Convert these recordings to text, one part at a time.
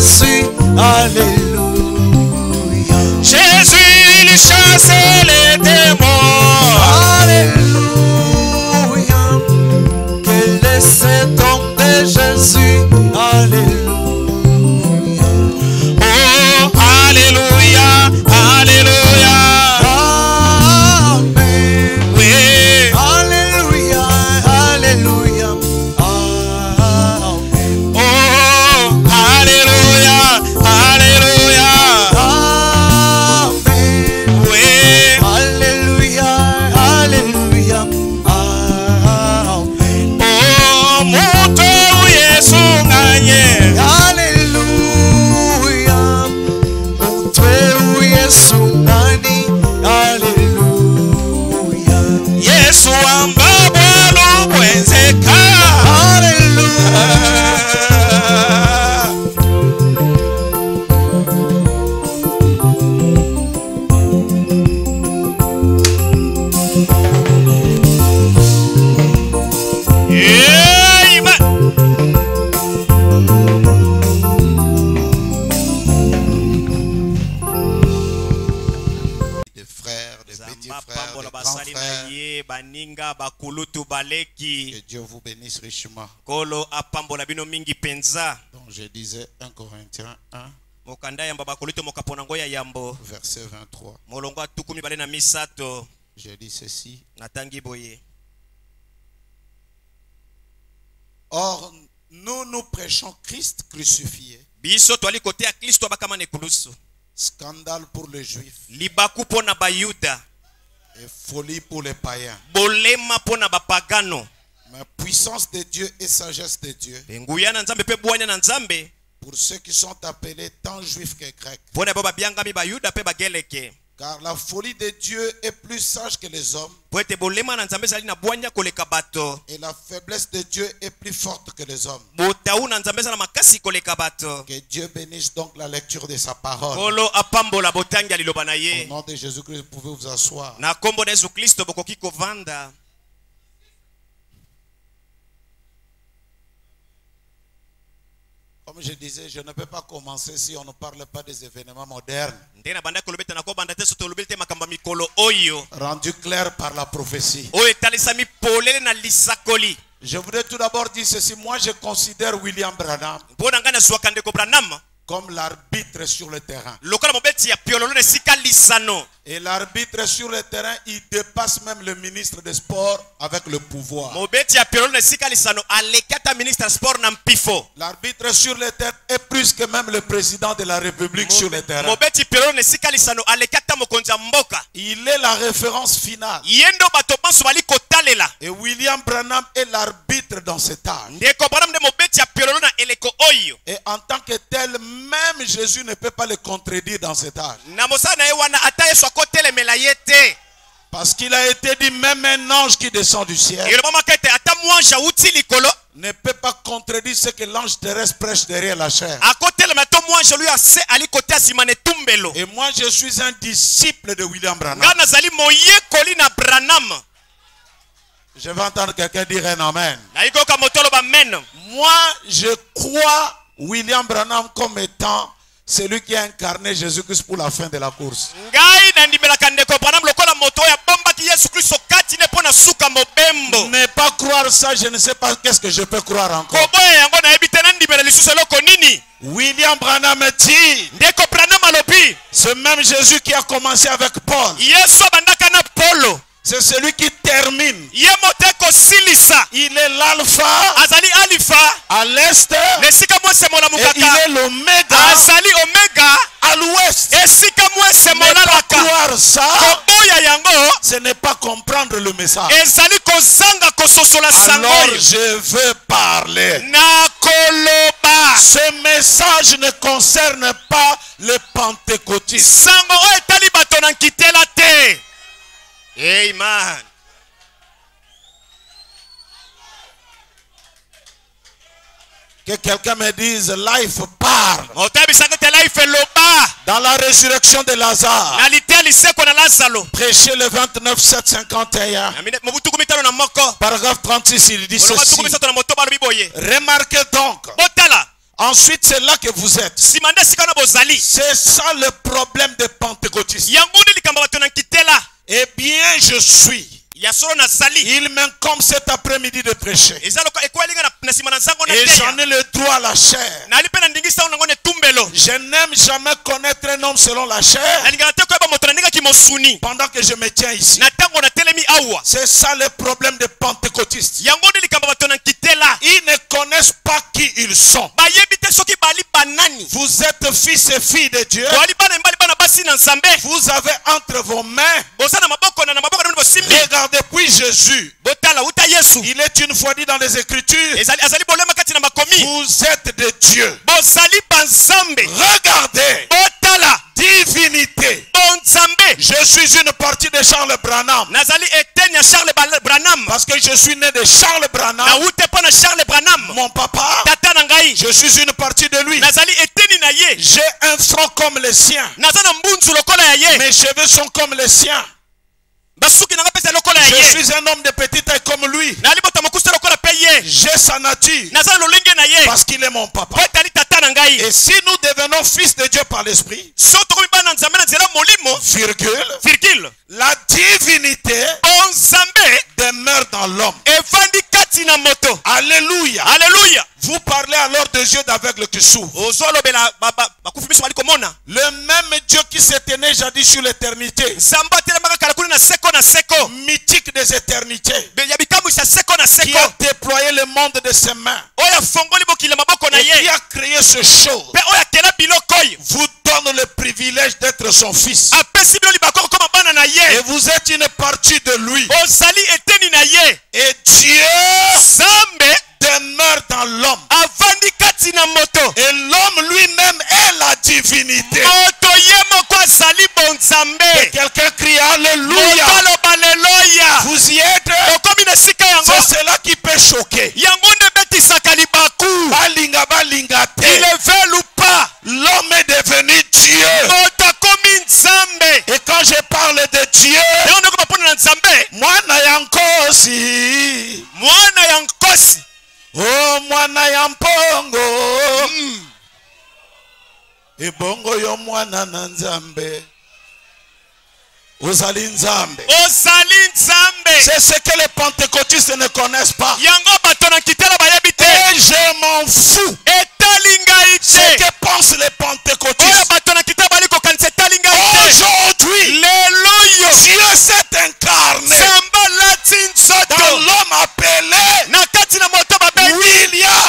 Jésus, alléluia. Jésus, il chasse les démons. Alléluia. Quel est cet homme de Jésus, alléluia. Oh, alléluia, alléluia. Amen. Oui. Alléluia, alléluia. Amen. Oh, alléluia, alléluia. Amen. Oui. Alléluia, alléluia. Amen. Oh, moto Yesu nganye. Alléluia. Mutwe Yesu nani. Alléluia. Yesu ambabwalo bwenzeka. Alléluia. Amen. Des frères, des petits frères, des Pambola grands basali na frères. ye baninga bakulutu baleki. Que Dieu vous bénisse richement. Kolo apambola bino mingi penza. Donc je disais 1 Corinthiens 1, Mokanda yamba bakulutu mokapona ngoya yambo. verset 23. Molongo atuku mibale na misato. Je dis ceci. Natangi boye. Or, nous prêchons Christ crucifié. Biso twali kote ya Kristo bakama ne kulusu. Scandale pour les Juifs Libaku pona bayuda. et folie pour les païens. Bolema pona bapagano. Mais puissance de Dieu et sagesse de Dieu Nguya na nzambe pe bwanya na nzambe. pour ceux qui sont appelés tant juifs que grecs. Pona baba biangami bayuda pe bageleke. Car la folie de Dieu est plus sage que les hommes Poete bolema na nzambe zali na bwanya koleka bato. et la faiblesse de Dieu est plus forte que les hommes. Botau na nzambe zala makasi koleka bato. Que Dieu bénisse donc la lecture de sa parole. Kolo apambola botangi liloba na Au ye. nom de Jésus-Christ, vous pouvez vous asseoir. Na kombo na Yesu Kristo bokoki kovanda. Comme je disais, je ne peux pas commencer si on ne parle pas des événements modernes, Ndena banda kolobeta na ko banda te soto lobete makamba mikolo oyo. rendus clairs par la prophétie. Oyo etalisami polele na lisakoli. Je voudrais tout d'abord dire ceci. Moi, je considère William Branham Mpona ngana zwaka ndeko Branham. comme l'arbitre sur le terrain. Lokola mobeti ya piololo na sika lisano. Et l'arbitre sur le terrain, il dépasse même le ministre des Sports avec le pouvoir. Mobeti ya piololo na sika lisano alekata ministre sport na mpifo. L'arbitre sur le terrain est plus que même le président de la République sur le terrain. Mobeti piololo na sika lisano alekata mokonzi ya mboka. Il est la référence finale. Yendo bato banso bali kotalela. Et William Branham est l'arbitre dans cet âge. Ndeko Branham de mobeti ya piololo na eleko oyo. Et en tant que tel, même Jésus ne peut pas le contredire dans cet âge. Na mosala na ye wana ata Yesu akotelemela ye te. Parce qu'il a été dit, même un ange qui descend du ciel Elobama kete ata mwanja uti likolo. ne peut pas contredire ce que l'ange terrestre prêche derrière la chair. Akotelema to mwanja lui ase ali kote asima ne tumbelo. Et moi, je suis un disciple de William Branham. Ngana zali moyekoli na Branham. Je vais entendre quelqu'un dire un amen. Na ikoka motolo ba men. Moi, je crois William Branham comme étant celui qui a incarné Jésus-Christ pour la fin de la course. Ngai na ndimelaka ndeko Branham lokola moto ya bomba ki Yesu Kristo kati ne pona suka mobembo. Ne pas croire ça, je ne sais pas qu'est-ce que je peux croire encore. Koboya yango na ebite na ndimela lisusu loko nini? William Branham dit, Ndeko Branham alobi. ce même Jésus qui a commencé avec Paul, Yesu bandaka na Polo. c'est celui qui termine. Ye moteko silisa. Il est l'alpha Azali alifa. à l'est Nesika mwese mona et il mukaka. est l'oméga Azali omega. à l'ouest. Esika mwese Ne mona pas laka. croire ça, Koboya yango. ce n'est pas comprendre le message. Ezali kozanga kososola Alors sangoyo. je veux parler. Na koloba. Ce message ne concerne pas les pentecôtistes. Sango oyo etali bato na nkitela te. Amen. Que quelqu'un me dise, life parle. Otabisaka te life loba. Dans la résurrection de Lazare, Na litia liseko na Lazaro. prêché le 29 751, Na mine mobutuku mitano na moko. paragraphe 36, il dit Olonga ceci. tuku misato na moto balobi boye. Remarquez donc, Botala. Ensuite, c'est là que vous êtes. simande sikana bozali C'est ça le problème des pentecôtistes. yango likambo bato na nkitela Eh bien, je suis. ya solo nazali Il m'incombe cet après-midi de prêcher. eza loka ekwalinga na nsima na nzango na Et teya j'en ai le droit à la chair. nali mpe na ndingisa nango ne tumbelo Je n'aime jamais connaître un homme selon la chair nalingaka te koyeba moto na ndingaki mosuni pendant que je me tiens ici. na ntango natelemi awa C'est ça le problème des pentecôtistes. yango nde likambo bato na nkitela Ils ne connaissent pas qui ils sont. bayebi te soki bali banani Vous êtes fils et filles de Dieu. toali bana mibali bana basi na nzambe Vous avez entre vos mains. boza na maboko na maboko na bosimbi Regardez, puis Jésus. botala uta yesu Il est une fois dit dans les Écritures. azali bolema kati na makomi Vous êtes de Dieu. bozali banzambe Regardez. botala Divinité. bonzambe Je suis une partie de Charles Branham. nazali eteni ya charles branham Parce que je suis né de Charles Branham. nauti mpo na charles branham Mon papa. tata na ngai Je suis une partie de lui. nazali eteni na ye J'ai un front comme le sien. naza na mbunzu lokola ya ye Mes cheveux sont comme les siens. basuki nanga mpe lokola ya Je ye suis un homme de petite taille comme lui. nalibota mokusa lokola mpe ye J'ai sa nature. naza na lolenge na ye Parce qu'il est mon papa. po etali tata na ngai Et si nous devenons fils de Dieu par l'esprit, so tokomi bana na nzambe na nzela molimo virgule la divinité bonzambe demeure dans l'homme. evandi kati na moto Alléluia. alleluya Vous parlez alors de Dieu d'aveugles qui s'ouvrent. ozolobela bakufi miso bali komona Le même Dieu qui s'est tenu jadis sur l'éternité. nzambe atelemaka kala kuni na seko Mythique des éternités. ya bikamwisa seko na Qui seko a déployé le monde de ses mains. oyo afongoli mokili maboko na Et qui ye a créé ce show. mpe oyo akela biloko oyo Vous donne le privilège d'être son fils. apesi bino libakoko koma bana na Et ye vous êtes une partie de lui. ozali eteni na ye Et Dieu nzambe demeure dans l'homme. avandi kati na moto Et l'homme lui-même est la divinité. moto ye moko azali bonzambe Et quelqu'un crie Alléluia. motaloba leloya Vous y êtes. okomi na esika yango C'est cela qui peut choquer. yango nde ebetisaka libaku Balinga balinga te. il est veut ou pas L'homme est devenu Dieu. moto akomi nzambe Et quand je parle de Dieu, yango ndeko bapona na nzambe mwana ya nkosi. mwana ya nkosi Oh mwana ya mpongo. Ebongo yo mwana na nzambe. Ozali nzambe. ozali nzambe C'est ce que les pentecôtistes ne connaissent pas. yango bato na nkitela bayebi te Et je m'en fous. etali ngai Ce te que pensent les oyo pentecôtistes. bato na nkitela bali kokanisa etali ngai te Aujourd'hui, lelo oyo Dieu s'est incarné nzambe alati dans nzoto l'homme appelé na kati na moto babengi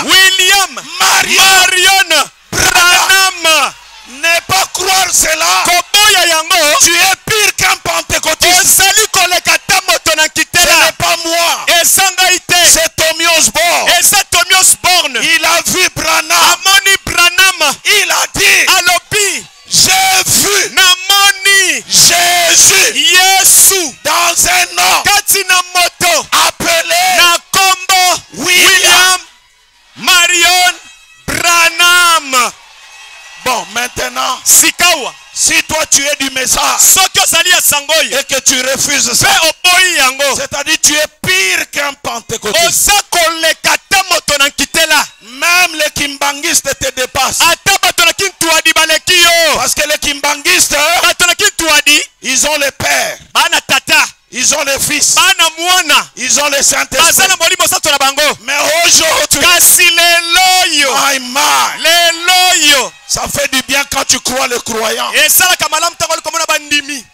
william marion branham Ne pas croire cela. koboya yango Tu es pire qu'un pentecôtiste. ozali koleka ta moto na Ce nkitela n'est pas moi. eza ngai te C'est Tommy Osborne. eza Tommy Osborne Il a vu Branham. amoni branham Il a dit, alobi j'ai vu namoni Jésus yesu dans un homme kati na moto appelé na kombo william marion branham. Bon, maintenant, sikawa si toi tu es du message soki ozali ya sango oyo et que tu refuses ça, mpe oboyi yango c'est-à-dire tu es pire qu'un pentecôtiste. oza koleka ta moto na nkitela Même les kimbangistes te dépassent. ata bato na kintuadi baleki yo Parce que les kimbangistes, bato na kintuadi ils ont le père, bana tata ils ont le fils, bana mwana ils ont le baza Saint-Esprit. na molimo sato na bango Mais aujourd'hui, kasi leloyo leloyo, ça fait du bien quand tu crois le croyant. esalaka malamu ntango likomona bandimi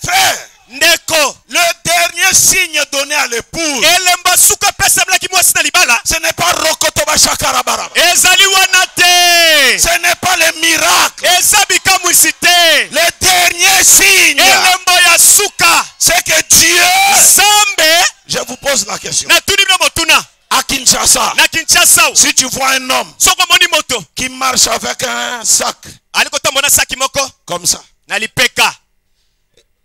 Frère, ndeko le dernier signe donné à l'épouse, elemba suka epesamelaki mwasi na libala ce n'est pas Rokotoba Shakarabaraba. ezali wana te Ce n'est pas le miracle. eza bikamwisi te Le dernier signe, elembo ya suka c'est que Dieu, nzambe je vous pose la question, natuni bino motuna à Kinshasa, na kinshasa si tu vois un homme soko omoni moto qui marche avec un sac ali kotambola saki moko comme ça, na lipeka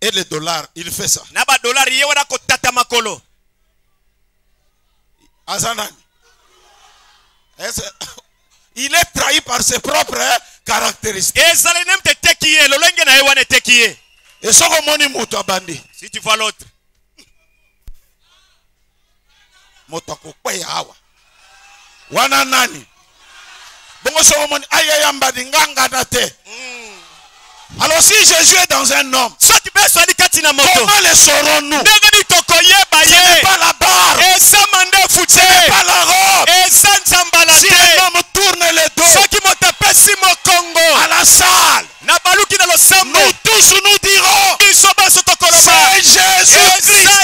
et les dollars, il fait ça. na badolari ye wana kotata makolo Azanani. Il est trahi par ses propres caractéristiques. ezali nemu te teki ye lolenge na ye wana eteki ye Et ce que moni moto abandi, si tu vois l'autre moto akokweya awa. Wana nani? Bongo soromoni ayayamba dinganga date. Alors si Jésus est dans un homme, comment le saurons-nous? Ce n'est pas la barbe, ce n'est pas la robe. Si un homme tourne le dos à la salle, nous tous nous dirons c'est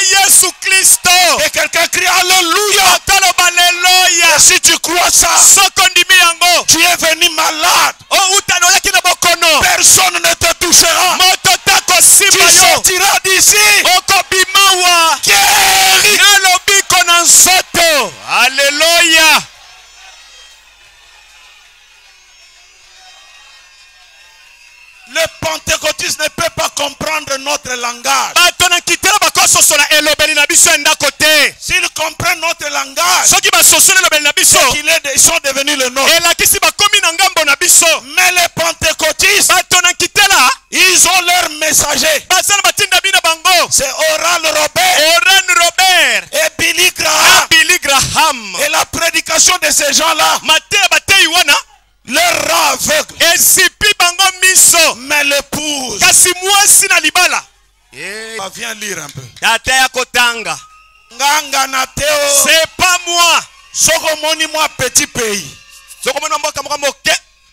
Jésus-Christ. Et quelqu'un crie Alléluia. Et si tu crois ça, tu es venu malade. Personne ne te touchera. Tu sortiras d'ici guéri. Alléluia. Le pentecôtiste ne peut pas comprendre notre langage. S'ils comprennent notre langage, ils sont devenus le nôtre. Mais les pentecôtistes, ils ont leur messager. C'est Oral Robert et Billy Graham. Et la prédication de ces gens-là leur rend aveugle. Mais l'épouse, viens lire un peu. C'est pas moi. Sogomoni moi petit pays.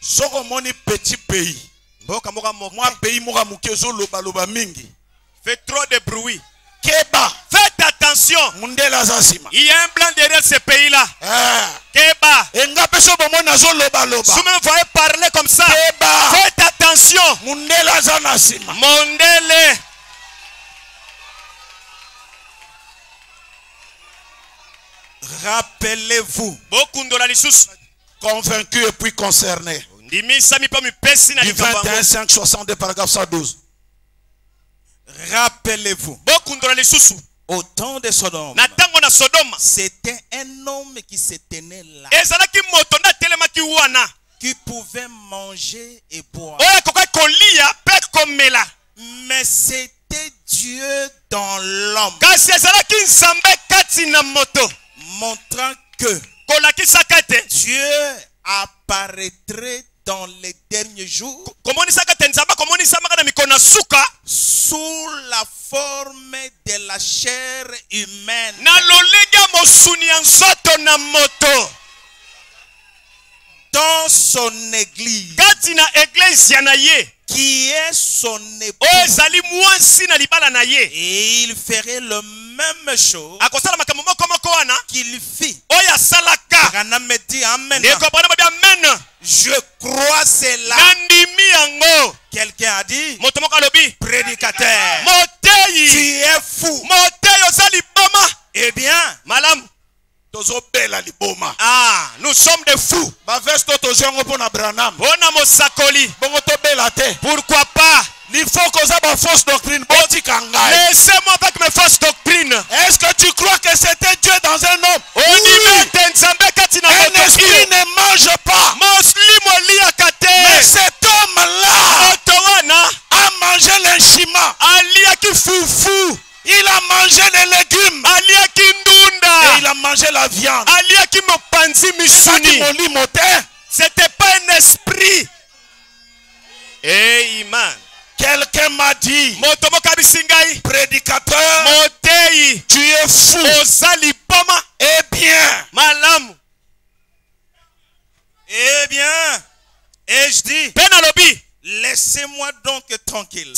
Sogomoni petit pays. Moi pays moka mukezo loba loba mingi. Fait trop de bruit. Keba. Faites attention. Mundela zasima. Il y a un blanc derrière ce pays-là. Keba. Enga peso bomona zo loba loba. Si vous voyez parler comme ça. Keba. Faites attention. Mundela zanasima. Mondele. Rappelez-vous. Convaincu et puis concerné. Du 21-5-62 paragraphe 112. Rappelez-vous. Au temps de Sodome, c'était un homme qui se tenait là, qui pouvait manger et boire. Mais c'était Dieu dans l'homme, montrant que Dieu apparaîtrait dans les derniers jours sous la forme de la chair humaine, dans son église, qui est son épouse, et il ferait le même chose qu'il fit. Je crois cela. Quelqu'un a dit, prédicateur, tu es fou. Eh bien, nous sommes des fous. Pourquoi pas? Il faut que ça soit fausse doctrine. Laissez-moi avec mes fausses doctrines. Est-ce que tu crois que c'était Dieu dans un homme? Oui. Un esprit ne mange pas. Mais cet homme-là a mangé l'inchima. Il a mangé les légumes. Et il a mangé la viande. C'était pas un esprit. Amen. Quelqu'un m'a dit, prédicateur, tu es fou. Eh bien, et je dis, laissez-moi donc tranquille.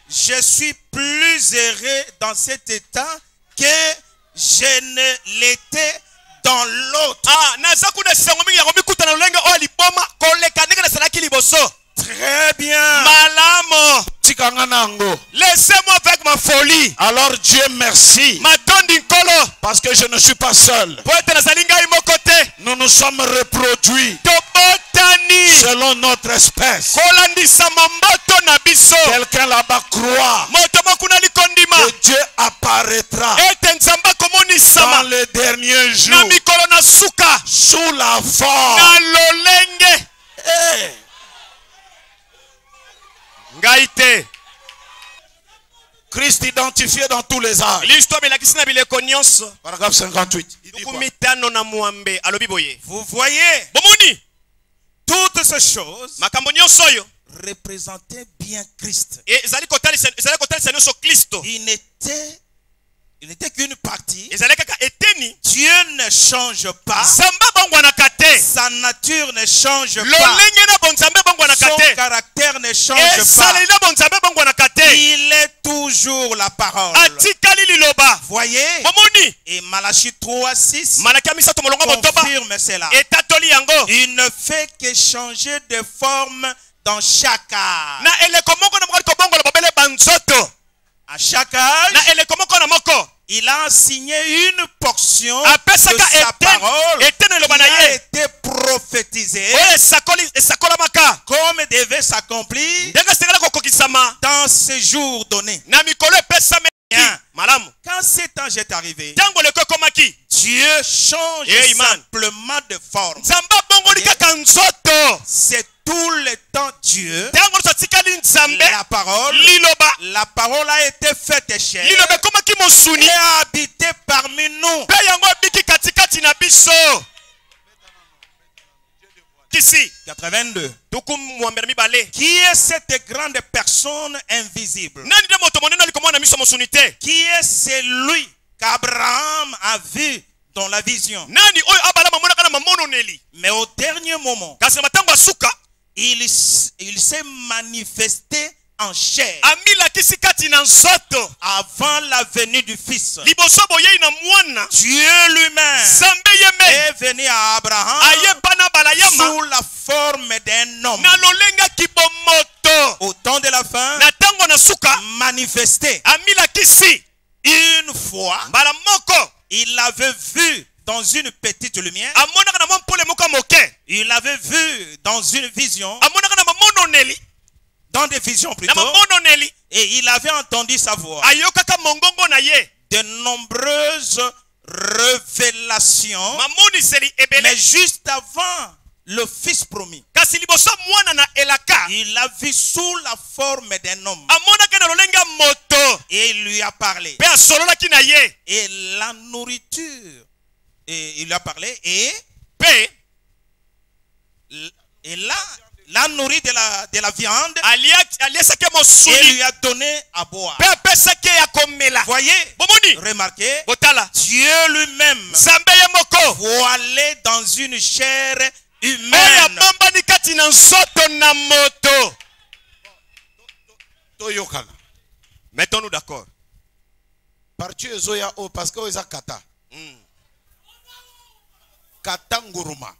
Je suis plus heureux dans cet état que je ne l'étais dans l'autre. Très bien. Laissez-moi avec ma folie. Alors Dieu merci. Parce que je ne suis pas seul. Nous nous sommes reproduits selon notre espèce. Quelqu'un là-bas croit que Dieu apparaîtra dans les derniers jours sous la forme. Christ identifié dans tous les âges. Paragraphe 58. Il dit quoi? Vous voyez, toutes ces choses représentaient bien Christ. Il n'était qu'une partie. Dieu ne change pas. Sa nature ne change pas. Son caractère ne change pas. Il est toujours la parole. Voyez. Et Malachie 3:6 confirme cela. Il ne fait que changer de forme dans chaque âge. À chaque âge, il a enseigné une portion de sa parole qui a été prophétisée comme devait s'accomplir dans ces jours donnés. Quand cet ange est arrivé, Dieu change simplement de forme. C'est tout le temps Dieu. La parole a été faite chair et a habité parmi nous. 82. Qui est cette grande personne invisible? Qui est celui qu'Abraham a vu dans la vision? Mais au dernier moment, il s'est manifesté en chair avant la venue du Fils. Dieu lui-même est venu à Abraham sous la forme d'un homme. Au temps de la fin, manifesté une fois, il l'avait vu dans une petite lumière. Il l'avait vu dans une vision, dans des visions plutôt, et il avait entendu sa voix. De nombreuses révélations, mais juste avant le Fils promis, il l'a vu sous la forme d'un homme et il lui a parlé. Et la nourriture, et il lui a parlé, et là, l'a nourri de la viande et lui a donné à boire. Voyez, remarquez, Dieu lui-même voilé dans une chair humaine. Mettons-nous d'accord. Parce que vous kata. Kata nguruma.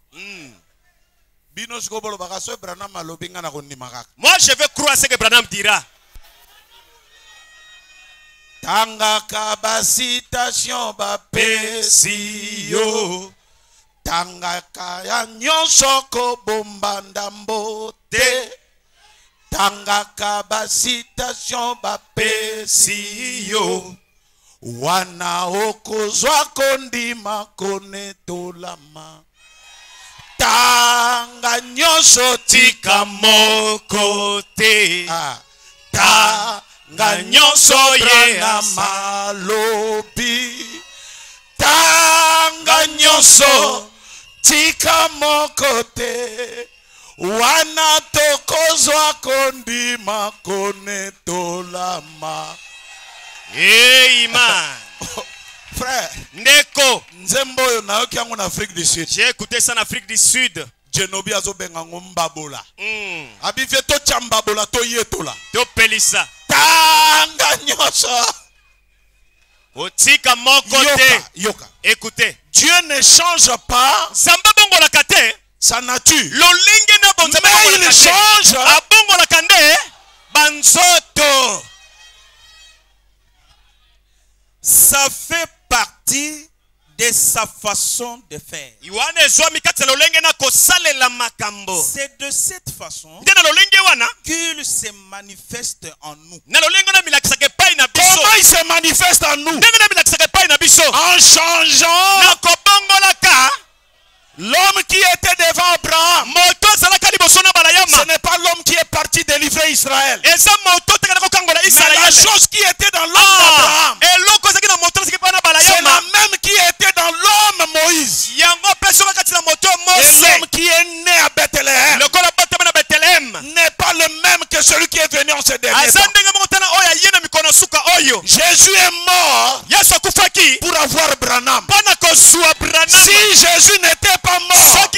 Moi je veux croire ce que Branham dira. Tanga kabasitation bapesio. Tanga kaya nyosoko bombanda mbote. Tanga kabasitation bapesio. Wana okozwa kondima konetolama. Tanga nyonso tika moko te. Tanga nyonso ye na malobi. Tanga nyonso tika moko te. Wana tokozwa kondima konetolama. Amen. Frère, Ndeko, j'ai écouté ça en Afrique du Sud. Genobi azobengango mbabola. Abivye to chambabola to yetola. To pelisa. Tanga nyoso. Otika moko te. Yoka. Écoutez, Dieu ne change pas Samba bongo la kate sa nature. Lolenge na bonza Mais il change abongo la kande banzoto. Ça fait partie de sa façon de faire. C'est de cette façon qu'il se manifeste en nous. Comment il se manifeste en nous? En changeant l'homme qui était devant Abraham. Ce n'est pas l'homme qui est parti délivrer Israël. Mais la chose qui était dans l'homme pour avoir Branham. Si Si Jésus n'était pas mort,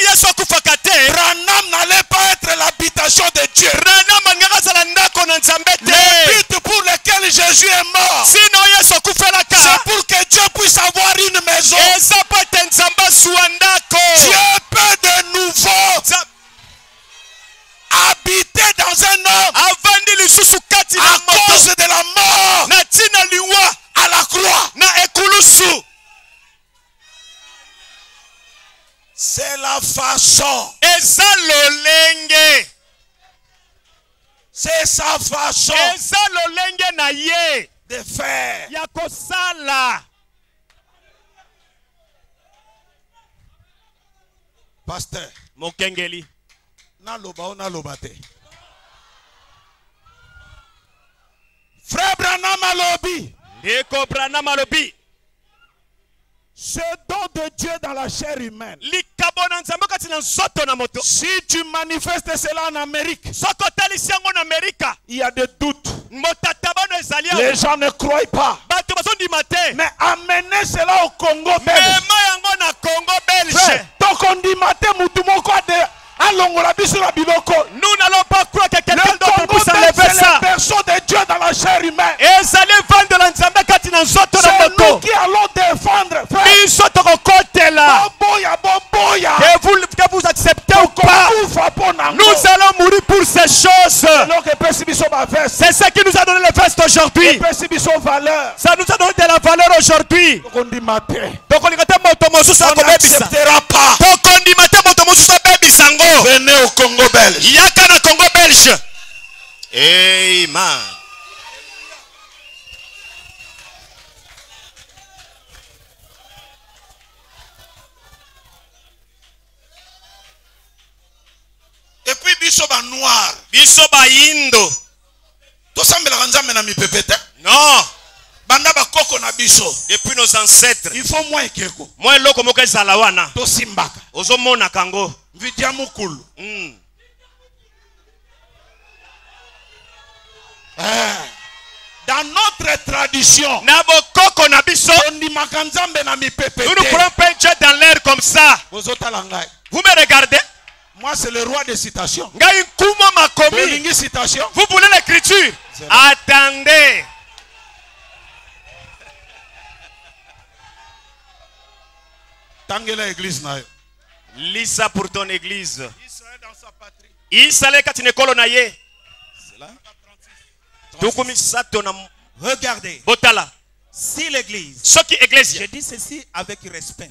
Branham n'allait pas être l'habitation de Dieu. Le but pour lequel Jésus est mort, c'est pour que Dieu puisse avoir une maison. Dieu peut de nouveau habiter dans un homme à cause de la mort à la croix. C'est la façon. C'est sa façon de faire. Pasteur, Mokengeli. naloba te. Frère Branham alobi. Ndeko Branham alobi. Ce don de Dieu dans la chair humaine. Si tu manifestes cela en Amérique, il y a des doutes. Les gens ne croient pas. Mais amenez cela au Congo belge. Nous n'allons pas croire que quelqu'un d'autre puisse C'est enlever ça. les personnes de Dieu dans la chair humaine. C'est nous qui allons défendre. Que vous acceptez ou pas, nous allons mourir pour ces choses. C'est ce qui nous a donné le veste aujourd'hui. Ça nous a donné de la valeur aujourd'hui. Donc on n'acceptera pas. Venez au Congo belge. Yaka na Congo belge. Amen. Et puis bisoba noir. Bisoba indo. To sambela nzambe na mipepete. Non. Banda bakoko na biso. Depuis nos ancêtres. Il faut moins ekeko. Moi loko moka ezala wana. To simbaka. Ozomona kango. Vidia mukulu. Dans notre tradition, nous ne prenons pas Dieu dans l'air comme ça. Vous me regardez? Moi, c'est le roi des citations. Citation. Vous voulez l'écriture? Attendez. Lis ça pour ton église. Israël dans sa patrie. Israël katinekolo na ye. Regardez. Botala. Si l'église, je dis ceci avec respect,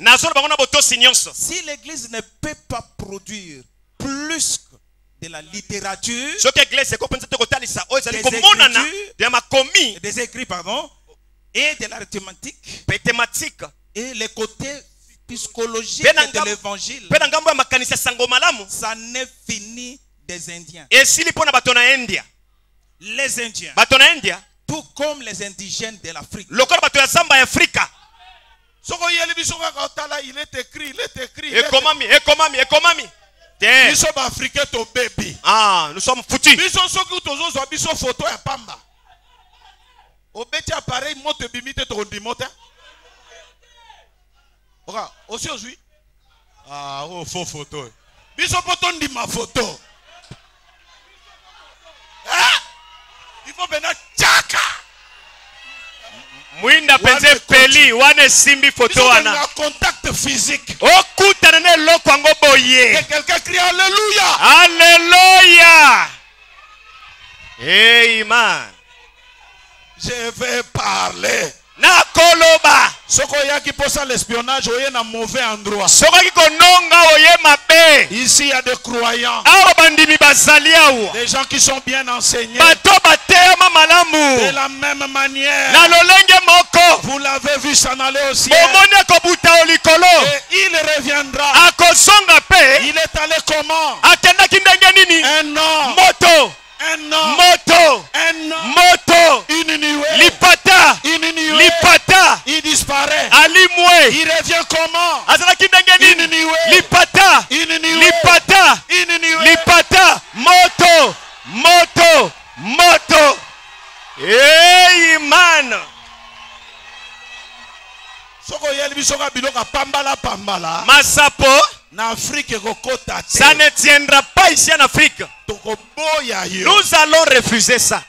si l'église ne peut pas produire plus de la littérature, des écrits, et de l'arithmétique, et les côtés psychologiques de l'évangile, ça n'est fini des Indiens. Les Indiens, tout comme les indigènes de l'Afrique. Il est écrit. Ah, nous sommes foutus. Photo ya pamba. Obeti appareil moto bimite to ndimote. Oka, aussi aujourd'hui. Ah, oh faux photo. Biso poto ndima photo. Ah! Il faut venir tchaka. Mwinda penze peli wane simbi photo wana. Contact physique. Okuta na loko ngo boye. Que quelqu'un crie alléluia. Alléluia. Amen. Je vais parler. Na koloba. Soko yaki posa l'espionnage oye na mauvais endroit. Soko ki kononga oye mabe. Ici il y a des croyants. Awa bandimi bazali awa. Des gens qui sont bien enseignés. Bato batema malamu. De la même manière. Na lolenge moko. Vous l'avez vu s'en aller au ciel. Bomone ko buta olikolo. Et il reviendra. Akosonga pe. Il est allé comment? Akenda kindenge nini? Un an. Moto. Un an. Moto. Un an. Moto. Une nuée. Lipata. Une nuée. Lipata. Il disparaît. Alimwe. Il revient comment? Azala kindenge nini? Une nuée. Lipata. Une nuée. Lipata. Une nuée. Lipata. Moto. Moto. Moto. Amen. Masapo, ça ça ne tiendra pas ici en Afrique. Nous allons refuser ça.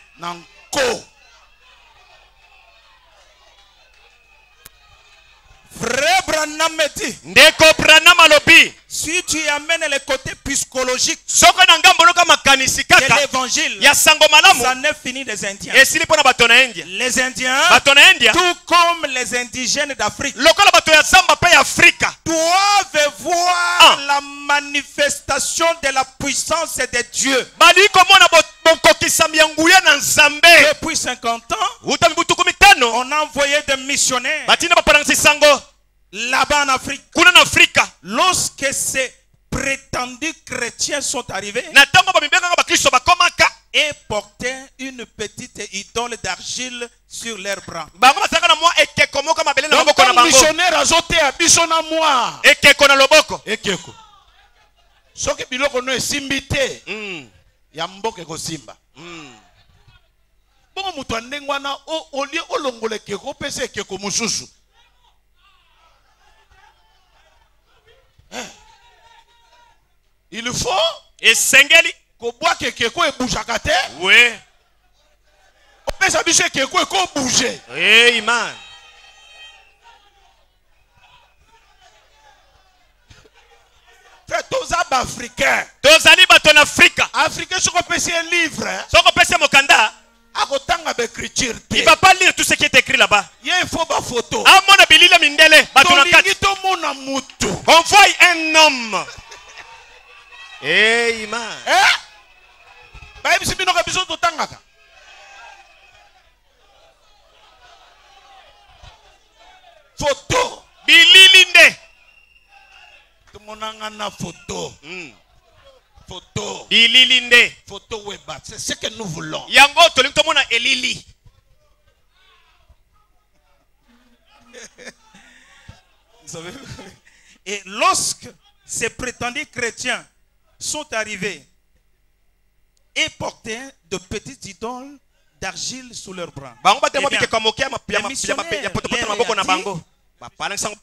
Frère Branham me dit, Ndeko Branham alobi, si tu amènes le côté psychologique soko na ngambo loka makanisi de kaka l'évangile, ya sango malamu, ça n'est fini des Indiens. esili pona bato na India. Les Indiens, Bato na India, tout comme les indigènes d'Afrique, lokola bato ya Zamba pe ya Afrika, doivent voir la manifestation de la puissance de Dieu. bali komona bokokisa mianguya na Nzambe. Depuis 50 ans, Uta mibutuku mitano, on a envoyé des missionnaires batina baparangisi sango là-bas en Afrique. kuna na Afrika. Lorsque ces prétendus chrétiens sont arrivés Na tango bamibeka ba Kristo bakomaka, et portaient une petite idole d'argile sur leurs bras. bango basaka na mwa ekeko moko mabele na loboko na bango. missionnaire azote ya biso na moi. Ekeko na loboko. Ekeko. Soki biloko no esimbi te. Ya mboke ko simba. Bongo mutu andengwana olie olongola ekeko pese ekeko mususu. Il faut Esengeli. kobwaka ekeko ebujaka te. Oui. Opesa biso ekeko eko bouger. Hey man. Fait toza ba africain. Tozali bato na Afrika. Africain soko pesi un livre. Soko pese mokanda, Akotanga ba écriture il te. va pas lire tout ce qui est écrit là-bas. Ye faut ba photo. Amona bilila mindele bato na kati. Tolingi to mona mutu. On voit un homme. Hey man. Ba ebisi bino ka biso totangaka. Photo. Bililinde. Tumonanga na photo. Photo. Bililinde. Photo weba. C'est ce que nous voulons. Yango tolingi tomona elili. Vous savez? Et lorsque ces prétendus chrétiens sont arrivés et portaient de petites idoles d'argile sous leurs bras, Bango batemo Eh bien, bike kamoke ya les missionnaires ya poto les maboko na réactifs. bango. Bapana sango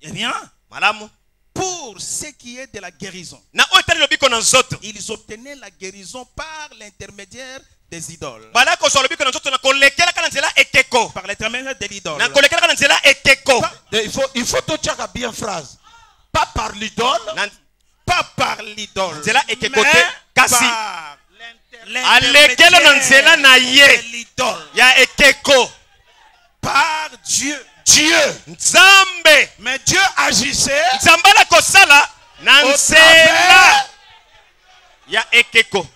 eh bien, malamu. pour ce qui est de la guérison, Na otali lobiko na nzoto. ils obtenaient la guérison par l'intermédiaire des idoles. Bala ko so lobiko na nzoto na kolekela kana nzela ekeko. Par l'intermédiaire de l'idole. Na kolekela kana nzela ekeko. Il faut to tchaka bien phrase. Pas par l'idole. Pas par l'idole. Nzela ekeko mais te kasi par alekela na nzela na de ye l'idole. ya ekeko. Par Dieu. Dieu. Nzambe. Mais Dieu agissait Nzambala kosala na au nzela travers ya ekeko.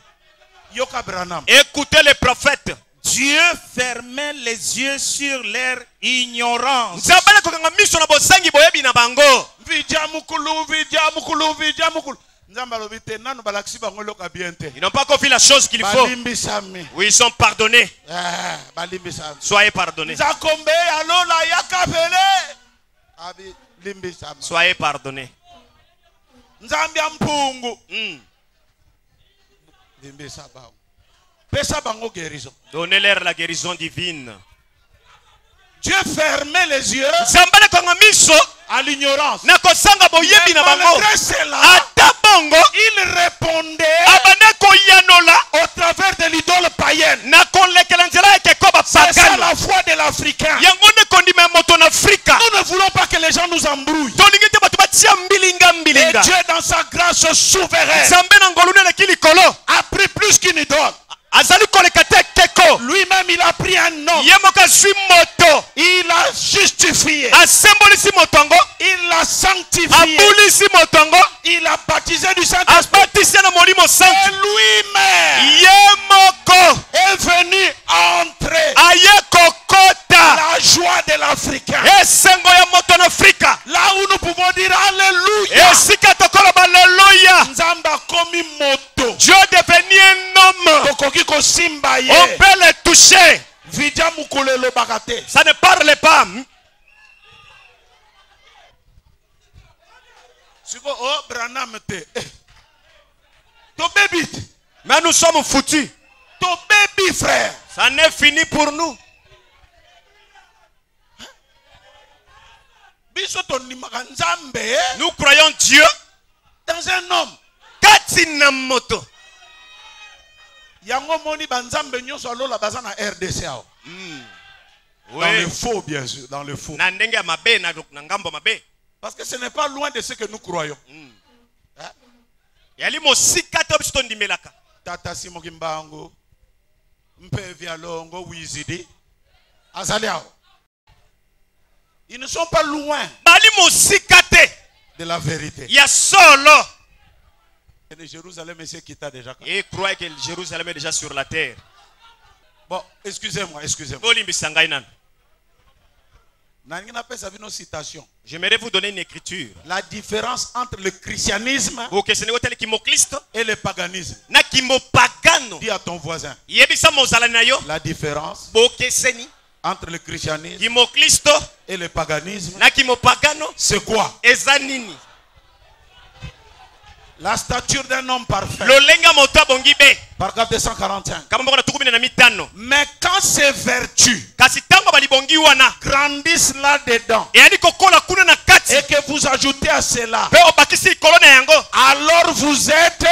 Yoka Branham. Écoutez les prophètes. Dieu fermait les yeux sur leur ignorance. Nzambala kokanga miso na bosangi boyebi na bango. Vidja mukulu, vidja mukulu, vidja mukulu. Nzamba lobite nanu balaksi bango loka bien te. Ils n'ont pas encore fait la chose qu'il faut. Balimbi sami. Oui, ils sont pardonnés. Balimbi sami. Soyez pardonnés. Nzakombe alola yakavele. Abi limbi sami. Soyez pardonnés. Nzambia mpungu. Limbi sabango. Pesa bango guérison. Donnez-leur la guérison divine. Dieu fermait les yeux Nzambala kokanga miso à l'ignorance. na kosanga boyebi na bango. Malgré cela, Ata bongo il répondait abana koyanola au travers de l'idole païenne. na kolekela nzela ekeko C'est ça bapagano. la foi de l'Africain. Yango nde kondima ya moto na Afrika. Nous ne voulons pas que les gens nous embrouillent. Tolingi te bato batia mbilinga Et mbilinga. Dieu, dans sa grâce souveraine, Nzambe na ngolu neleki likolo a pris plus qu'une idole. azali koleka te ekeko. Lui-même, il a pris un homme. Ye moko azwi moto Il a justifié. asembolisi moto yango, Il l'a sanctifié. abulisi moto yango, Il a baptisé du Saint-Esprit. abatisi na molimo Et santu. lui-même Ye moko est venu entrer aye kokota la joie de l'Africain. esengo ya moto na Afrika. Là où nous pouvons dire Alléluia. Esika tokoloba haleluya. Nzamba komi moto. Dieu devenu un homme. Tokoki kosimba ye. On peut le toucher. Vidja mukulelo bakate. Ça ne parle pas. Siko oh Branham te. To baby. Mais nous sommes foutus. To baby frère. Ça n'est fini pour nous. Nous croyons Dieu dans un homme. Katina moto. Yango moni banzambe nyoso alola bazana RDC. Dans le faux, bien sûr, dans le faux. Parce que ce n'est pas loin de ce que nous croyons. Tata Simo Kimbango, Mpe Vialongo, Wizidi, Azaliao. Ils ne sont pas loin de la vérité. Il y a solo. Et le Jérusalem est quitté déjà. Et croyez que Jérusalem est déjà sur la terre. Bon, excusez-moi. J'aimerais vous donner une écriture. La différence entre le christianisme et le paganisme. Dis à ton voisin. La différence entre le christianisme et le paganisme, c'est quoi? La stature d'un homme parfait. Paragraphe 245. Mais quand ces vertus grandissent là-dedans et que vous ajoutez à cela, alors vous êtes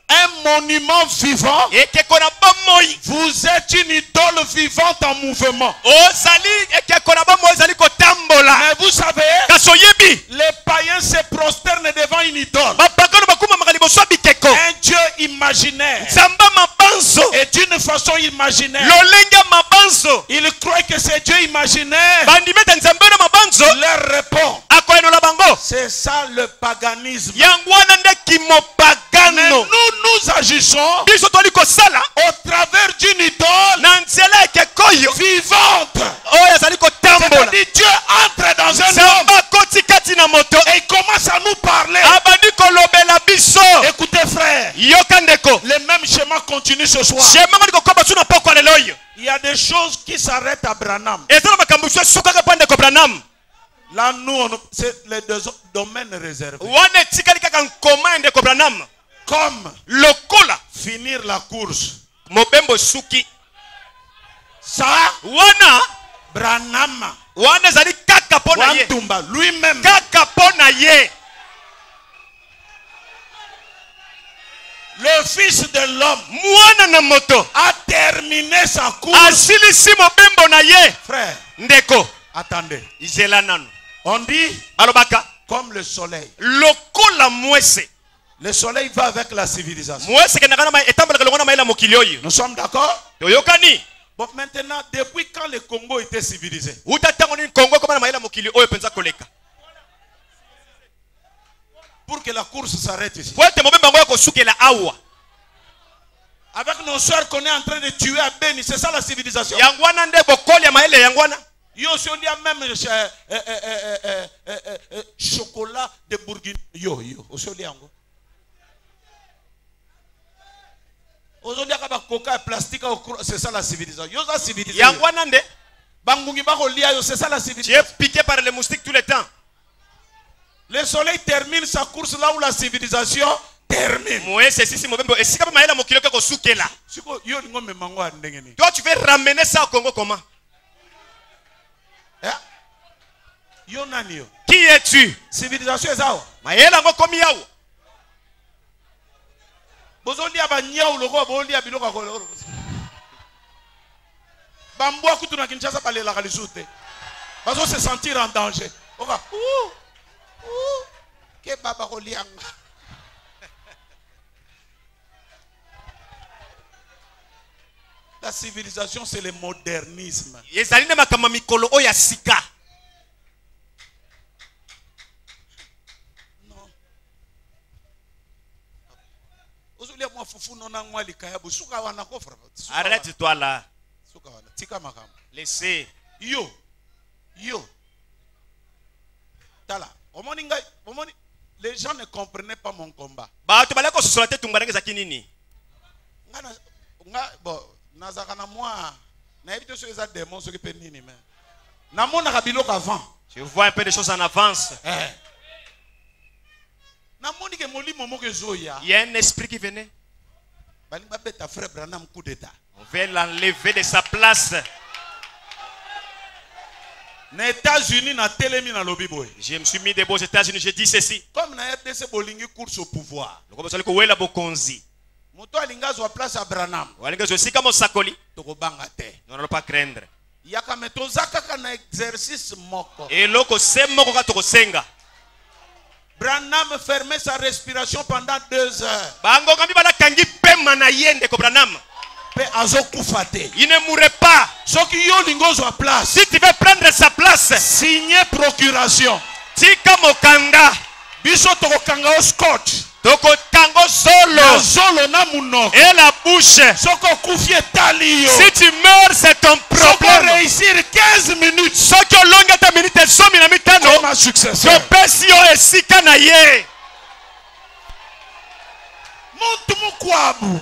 un monument vivant. Vous êtes une idole vivante en mouvement. Mais vous savez, les païens se prosternent devant une idole, un Dieu imaginaire, et d'une façon imaginaire. Ils croient que ce Dieu imaginaire leur répond. C'est ça le paganisme. Mais nous agissons au travers d'une idole vivante. C'est-à-dire Dieu entre dans un homme et il commence à nous parler. Écoutez frère, le même schéma continue ce soir. Il y a des choses qui s'arrêtent à Branham. Là, nous, c'est les deux domaines réservés. Comme finir la course. Ça, Branham, Wantumba lui-même, le fils de l'homme, a terminé sa course. Frère, attendez. On dit comme le soleil. Le soleil va avec la civilisation. Nous sommes d'accord? Bon, maintenant, depuis quand le Congo était civilisé? Pour que la course s'arrête ici. Avec nos soeurs qu'on est en train de tuer à Beni, c'est ça la civilisation. Yo aussi on dit même chocolat de Bourguignon. Yo aussi on dit encore. Aujourd'hui, il y a coca et plastique, c'est ça la civilisation. Yo ça civilisation. Bangungi bako lia, c'est ça la civilisation. Tu es piqué par les moustiques tout le temps. Le soleil termine sa course là où la civilisation termine. Toi tu veux ramener ça au Congo comment? Qui es-tu? Civilisation est ça. Bamboa kutuna Kinshasa parler la kalisute. Parce qu'on se sentir en danger. Que baba kolianga. La civilisation c'est le modernisme. Arrête-toi là. Laissez. Yo. Tala. Les gens ne comprenaient pas mon combat. Je vois un peu de choses en avance. Il y a un esprit qui venait. On va l'enlever de sa place. Je me suis mis debout aux États-Unis, je dis ceci. Comme na RDC bolingi course au pouvoir. On ne pas craindre. Et loko semoko katokosenga. Branham fermait sa respiration pendant 2 heures. Bango kambi bala kangi pema na yende ko Branham. Il ne mourrait pas. Si tu veux prendre sa place, signez procuration. Tika mokanda. Biso toko kanga au scotch. Toko kango solo. Solo na munoko. Et la bouche. Soko kufie talio. Si tu meurs, c'est ton problème. Soko réussir 15 minutes. Soko longa ta minute somi na mitano. Comme un successeur. Pesio esika na ye.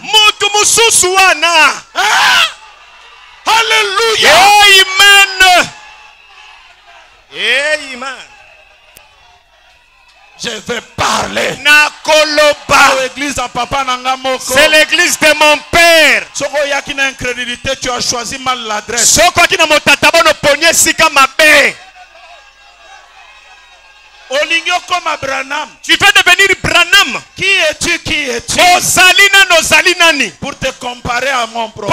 Muntu mususu wana. Alléluia. Amen. Amen. Je vais parler. Na koloba. C'est l'église de mon père. Soko yaki na incrédulité, tu as choisi mal l'adresse. Soko kina motatabo no ponye sika mabe. Comme Branham. Tu veux devenir Branham. Qui es-tu? Qui es-tu? Ozalinani. Pour te comparer à mon propre.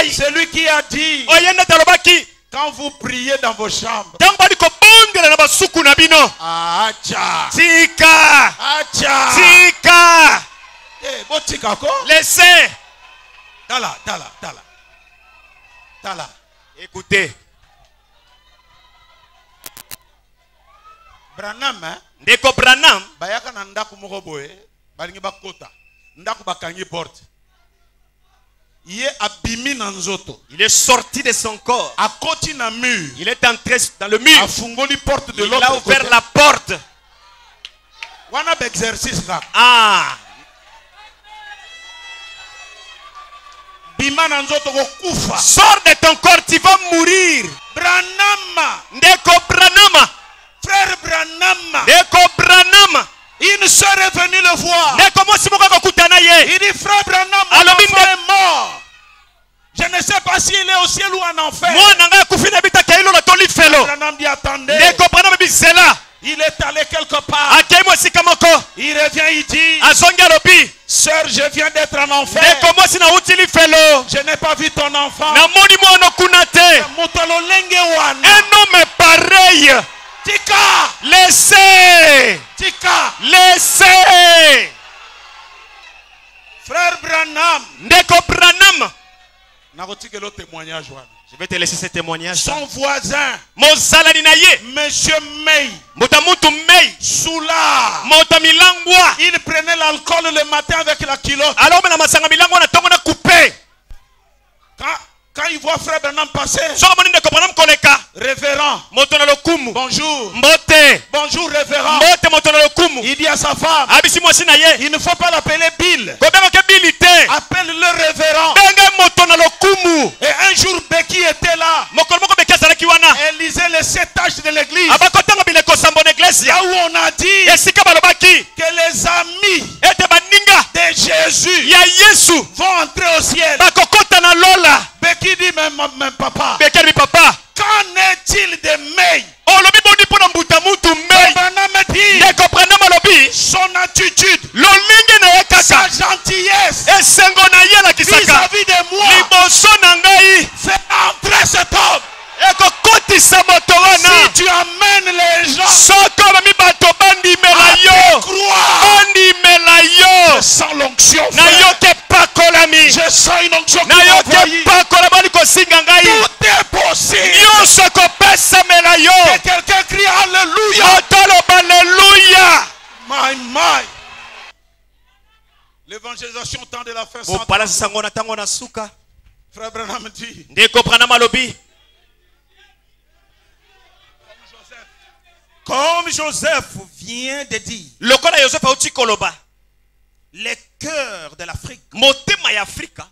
C'est lui qui a dit. Quand vous priez dans vos chambres. Acha. Tika. Acha. Tika. Botika ko? Laissez. Tala. Écoutez. Branham, Ndeko Branham. Bayaka na ndaku moko boye, balingi bakota. Ndaku bakangi porte. Il est sorti de son corps. Il est entré dans le mur. Il a ouvert la porte. Ah. Sors de ton corps, tu vas mourir. Ndeko Branham. Frère Branham. Ndeko Branham. Une soeur est venue le voir. Il dit frère Branham, mon enfant est mort. Je ne sais pas s'il est au ciel ou en enfer. Branham dit attendez. Il est allé quelque part. Il revient, il dit sœur, je viens d'être en enfer. Je n'ai pas vu ton enfant. Un homme pareil. Tika. Laissez. Tika. Laissez. Frère Branham. Ndeko Branham. Témoignage. Je vais te laisser ce témoignage. Son voisin. Monsieur May. Soula. Il prenait l'alcool le matin avec la culotte. Alors on a coupé. Quand il voit frère Branham passer, révérend, bonjour, bonjour révérend, il dit à sa femme, il ne faut pas l'appeler Bill, appelle-le révérend. Et un jour Becky était là, elle lisait les 7 tâches de l'église, là où on a dit que les amis de Jésus vont entrer au ciel. Becky dit même papa. Qu'en est-il de May? Son attitude, sa gentillesse vis-à-vis de moi fait entrer cet homme. Si tu amènes les gens à te croire, je sens l'onction. Je sens une onction. Tout est possible. Que quelqu'un crie Alléluia. My. L'évangélisation temps de la fin. Frère Branham dit. Comme Joseph vient de dire, les cœurs de l'Afrique,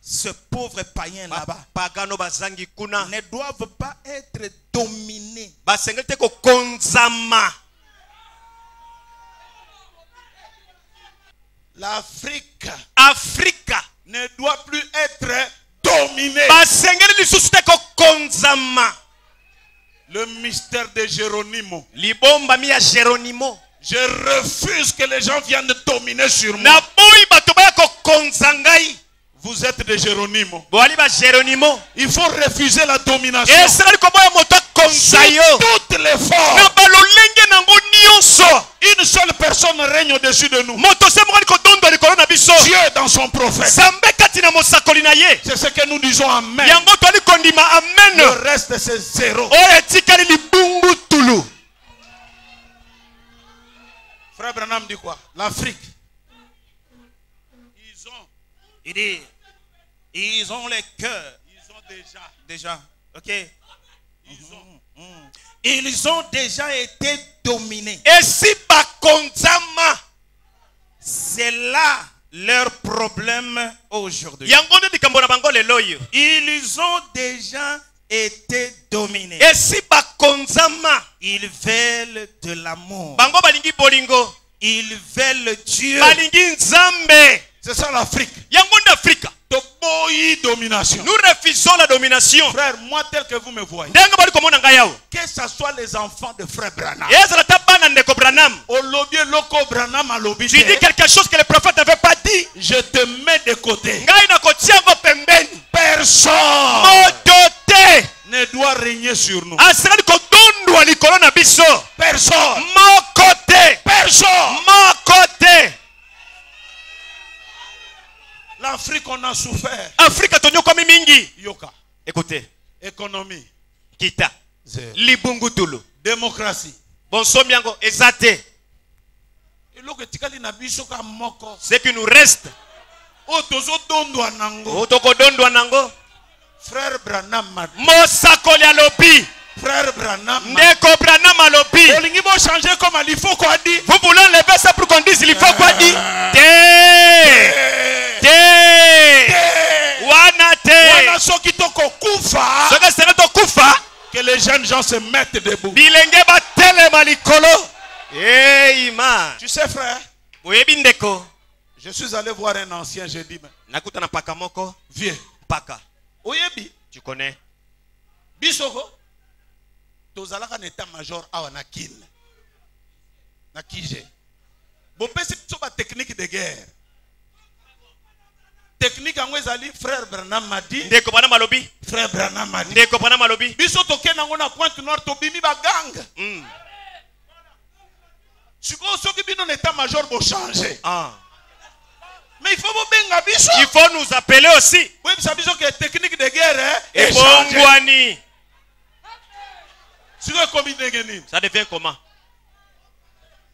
ce pauvre païen là-bas, ne doivent pas être dominés. L'Afrique ne doit plus être dominée. Le mystère de Géronimo. Libomba mi ya Géronimo. Je refuse que les gens viennent dominer sur moi. Na boyi bato ba ko konzangai. Vous êtes des Géronimo. Boali ba Géronimo. Il faut refuser la domination. Et ça ko boya moto konzayo. Toutes les forces. Na balolenge nango nyonso. Une seule personne règne au-dessus de nous. Moto se mo ko dondo likolo na biso. Dieu dans son prophète. Sambe katina mosakoli na ye. C'est ce que nous disons amen. Yango to ali kondima amen. Le reste c'est zéro. O etikali libungu tulu. Frère Branham dit quoi? L'Afrique. Ils ont les cœurs. Ils ont Déjà. Ok. Ils ont déjà été dominés. Et si bakonzama. C'est là leur problème aujourd'hui. Yango de dikambo na bango lelo yo. Ils ont déjà été dominés. Et si bakonzama. Ils veulent de l'amour. Bango balingi bolingo. Ils veulent Dieu. Balingi nzambe. C'est ça l'Afrique. Yango d'Afrique. Domination. Nous refusons la domination. Frère, moi tel que vous me voyez. Que ce soit les enfants de frère Branham. Tu dis quelque chose que le prophète n'avait pas dit. Je te mets de côté. Personne ne doit régner sur nous. Personne. Mon côté. Personne. Mon côté. L'Afrique, on a souffert. Afrique, comme mingi. Yoka. Écoutez. Économie. Kita. Libungutulu. Démocratie. Bon sommiango. Exaté. Ce qui nous reste. Frère Branham. Mosakoli alobi. Frère Branham. Ndeko Branham alobi. Changer comme il faut quoi dire. Vous voulez enlever ça pour qu'on dise il faut quoi dire. Que les jeunes gens se mettent debout. Tu sais frère, je suis allé voir un ancien, j'ai dit viens. Tu connais. Bisoko tozalaka na état-major awa na kin na kije bopesi tsoba technique de guerre technique yango ezali frère Branham madi ndeko bana malobi frère Branham madi ndeko bana malobi biso tokena ngo na Pointe Noire tobimi baganga siko soki bino na état-major bo changer mais il faut benga biso, il faut nous appeler aussi. Oui, ça biso que technique de guerre et bongwani. Ça devient comment?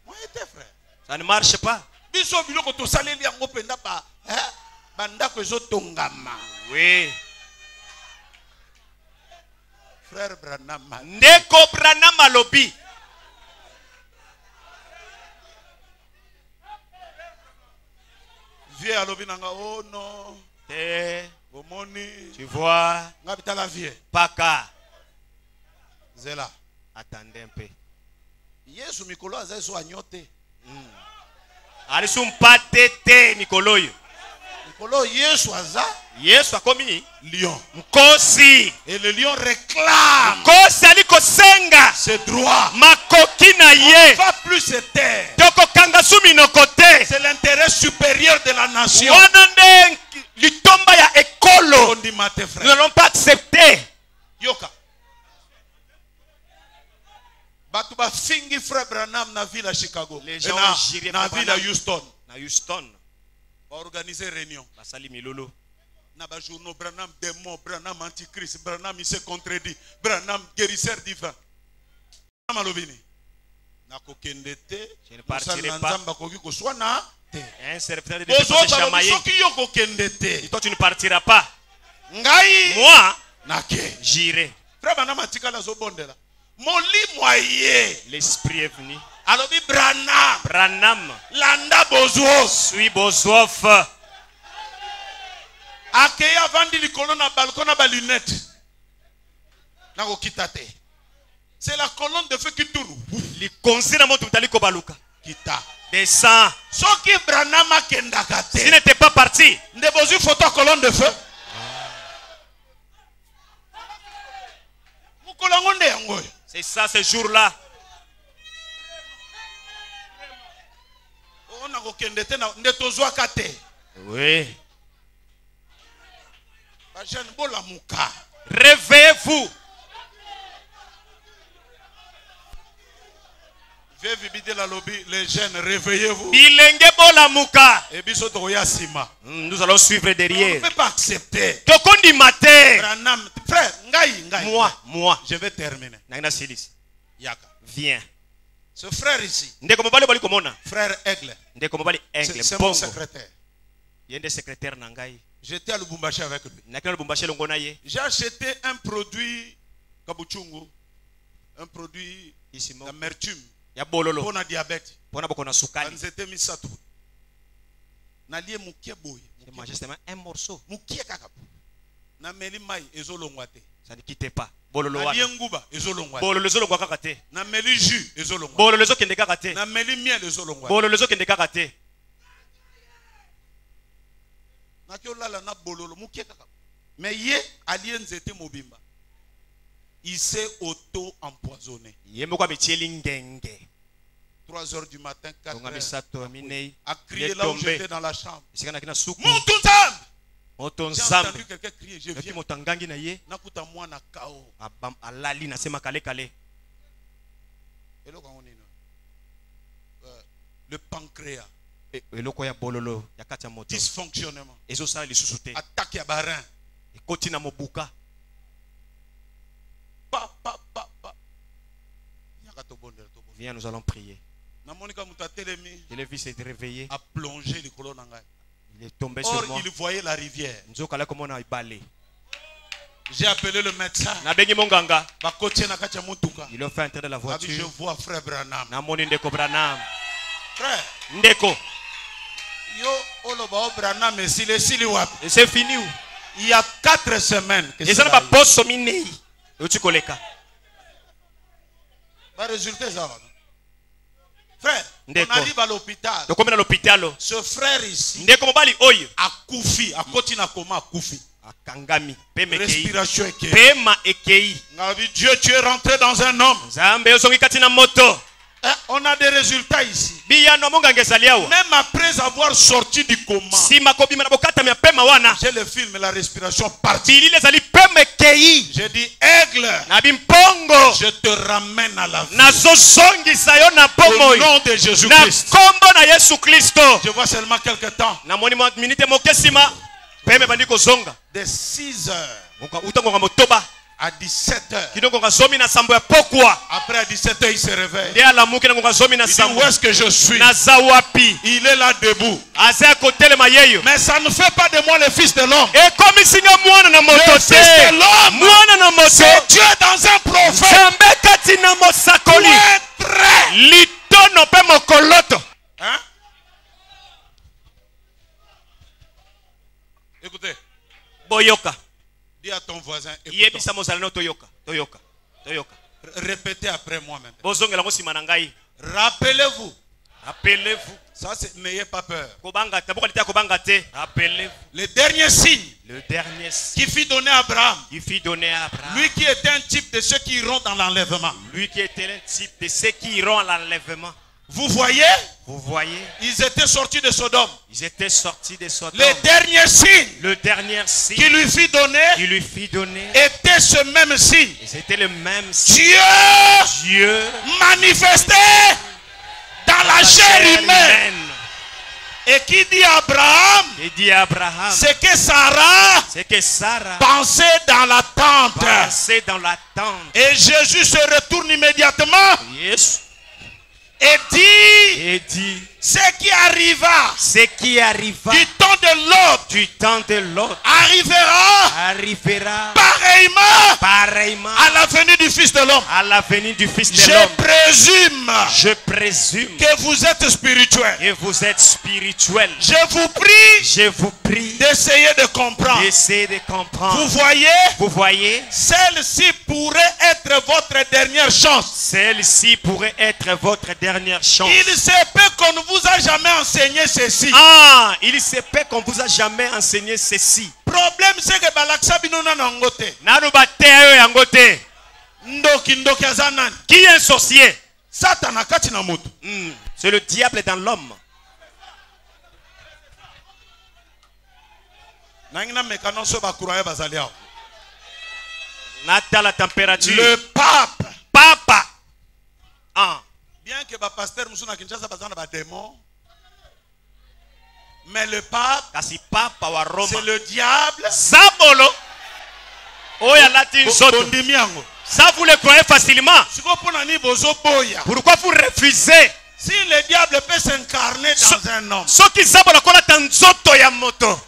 Moi frère. Ça ne marche pas. Biso biloko to saleli yango penda ba banda ko ezotongama. Oui. Frère Branham. Ndeko Branham alobi. Vieux alobi nanga oh non. Tu vois. Ngabitala vieux. Paka. Zela. Attendez un peu. Yesu mikolo aza so anyote. Alisum patete Nikolo yo. Nikolo Yesu aza. Yesu akomi lion. Mkosi. Et le lion réclame. Mkosi aliko senga. C'est droit. Makoki na ye. On va plus se taire. Toko kanga sumi no kote. C'est l'intérêt supérieur de la nation. Wanande litomba ya ekolo. On dit maté frère. Nous n'allons pas accepter. Yoka. Batuba fingi frère Branham na ville à Chicago. Les gens jirent na ville à Houston. Na Houston. Va organiser réunion. Basali milolo. Na ba journaux Branham démon, Branham antichrist, Branham il se contredit, Branham guérisseur divin. Malobini. Na kokendete. Je ne partirai pas. Un serviteur de Dieu se chamailler. Et toi tu ne partiras pas. Moi, j'irai. Frère Branham atikala zo bondela. L'esprit est venu. Alobi Branham. Branham. Landa Bozof. Suis Bozof. Akeya vandi likolo na balcon na ba lunette. Na ko kitate. C'est la colonne de feu qui tourne. Li konsina moto mtali ko baluka. Kita. Descends. Soki Branham akendaka te. S'il n'était pas parti. Ne bozu photo colonne de feu. C'est ça, ce jour-là. Oui. Réveillez-vous. Les jeunes, réveillez-vous. Nous allons suivre derrière. On ne peut pas accepter. Frère, moi, je vais terminer. Yaka. Viens. Ce frère ici, frère Aigle, c'est mon secrétaire. J'étais à Lubumbashi avec lui. J'ai acheté un produit Kabuchungu, un produit d'amertume pour le diabète. C'était misatou. Nalie mukie boy. Un morceau. Mukie kaka. Na meli mai ezolongwate. Ça ne quitte pas. Bololo wana. Nalie nguba ezolongwate. Bololo ezolongwa kaka te. Na meli jus ezolongwate. Bololo ezokende kaka te. Na meli miel ezolongwate. Bololo ezokende kaka te. Na kiolala na bololo mukie kaka. Mais ye alien nzete mobimba. Il s'est auto-empoisonné. 3 heures du matin, 4 heures. A crié là où j'étais dans la chambre. J'ai entendu quelqu'un crier. Je viens. Nakuta moi na kao. Le pancréas. Dysfonctionnement. Attaque à barin. Viens, nous allons prier. Je l'ai vu s'être réveillé. A plongé le colon. Il est tombé sur moi. Il voyait la rivière. J'ai appelé le médecin. Il a fait entrer dans la voiture. Je vois frère Branham. Frère. Ndeko. C'est fini. Il y a 4 semaines que c'est résultat ça. Frère, on arrive à l'hôpital. Ce frère ici a koufi, a continué à coma, a koufi. Respiration ékeï. Dieu, tu es rentré dans un homme. On a des résultats ici. Même après avoir sorti du coma. J'ai le film, la respiration partie. J'ai dit, Aigle, je te ramène à la vie. Au nom de Jésus-Christ. Je vois seulement quelques temps. De 6 heures à 17 heures. Après à 17 heures, il se réveille. Il dit, où est-ce que je suis? Il est là debout. Mais ça ne fait pas de moi le fils de l'homme. Le fils de l'homme, c'est Dieu dans un prophète. Hein? Écoutez. Dis à ton voisin. Répétez après moi maintenant. Rappelez-vous. Ça, c'est n'ayez pas peur. Le dernier signe qui fit donner à Abraham. Lui qui était un type de ceux qui iront dans l'enlèvement. Vous voyez? Ils étaient sortis de Sodome. Le dernier signe qui lui fit donner était ce même signe. Dieu manifesté dans la chair humaine. Et qui dit Abraham, c'est que Sarah pensait dans la tente. Et Jésus se retourne immédiatement. Et dit ce qui arriva du temps de l'autre arrivera pareillement à la venue du Fils de l'homme. Je présume que vous êtes spirituel. Je vous prie d'essayer de comprendre. Vous voyez, celle-ci pourrait être votre dernière chance. Il se peut qu'on ne vous a jamais enseigné ceci. Il se peut qu'on vous a jamais enseigné ceci. Problème c'est que balaksa binona nangote. Qui est un sorcier? C'est le diable dans l'homme. Nata la température. Le pape. Papa. Ah. Bien que le pasteur Moussuna Kinshasa a des démons. Mais le pape, c'est le diable. Sabolo. Oh, ya latin soto. Ça vous le croyez facilement. Pourquoi vous refusez? Si le diable peut s'incarner dans un homme. Ce qui sabolo kola tanzoto ya moto.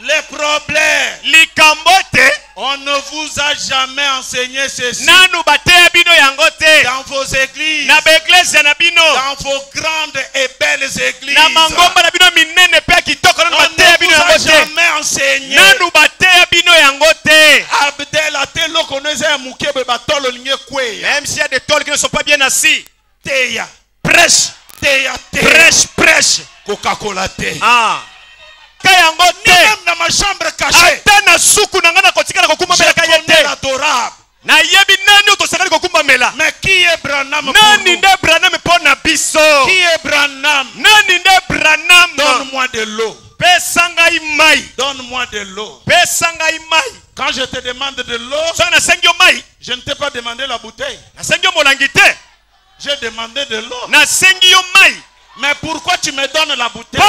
Les problèmes. On ne vous a jamais enseigné ceci. Dans vos églises. Dans vos grandes et belles églises. On ne vous a jamais enseigné. Même s'il y a des tôles qui ne sont pas bien assis. Prêche. Prêche. Coca-Cola thé. Ah. Même dans ma chambre cachée. L'adorable. Mais qui est Branham pour nous? Qui est Branham? Donne-moi de l'eau. Donne-moi de l'eau. Quand je te demande de l'eau, je ne t'ai pas demandé la bouteille. J'ai demandé de l'eau. Mais pourquoi tu me donnes la bouteille?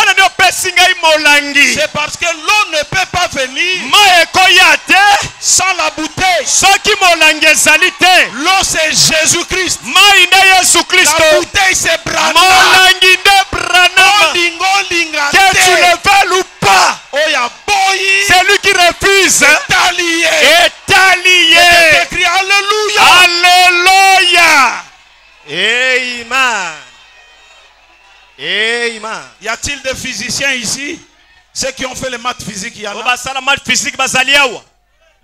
C'est parce que l'eau ne peut pas venir sans la bouteille. L'eau c'est Jésus-Christ. La bouteille c'est Branham. Que tu le veuilles ou pas, c'est lui qui refuse. Est allié. C'est écrit Alléluia. Alléluia. Amen. Y a-t-il des physiciens ici? Ceux qui ont fait les maths physiques, il y a là.